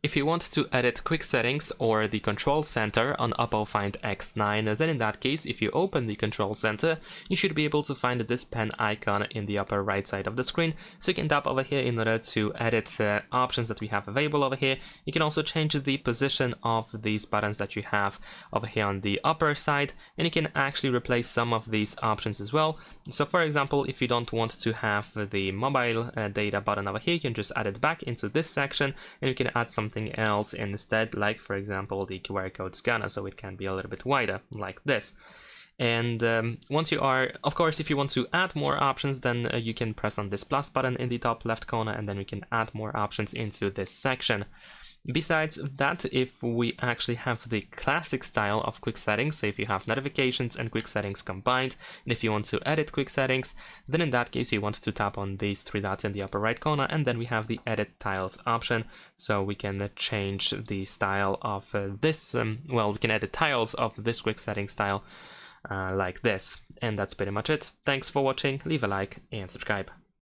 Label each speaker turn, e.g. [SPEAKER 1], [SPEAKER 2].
[SPEAKER 1] If you want to edit quick settings or the control center on OPPO Find X9, then in that case, if you open the control center, you should be able to find this pen icon in the upper right side of the screen. So you can tap over here in order to edit options that we have available over here. You can also change the position of these buttons that you have over here on the upper side, and you can actually replace some of these options as well. So for example, if you don't want to have the mobile data button over here, you can just add it back into this section, and you can add something else instead, like for example the QR code scanner, so it can be a little bit wider like this. And once you are, of course, if you want to add more options, then you can press on this plus button in the top left corner, and then we can add more options into this section. Besides that, if we actually have the classic style of quick settings, so if you have notifications and quick settings combined, and if you want to edit quick settings, then in that case you want to tap on these three dots in the upper right corner, and then we have the edit tiles option, so we can change the style of this, well, we can edit tiles of this quick setting style like this. And that's pretty much it. Thanks for watching, leave a like and subscribe.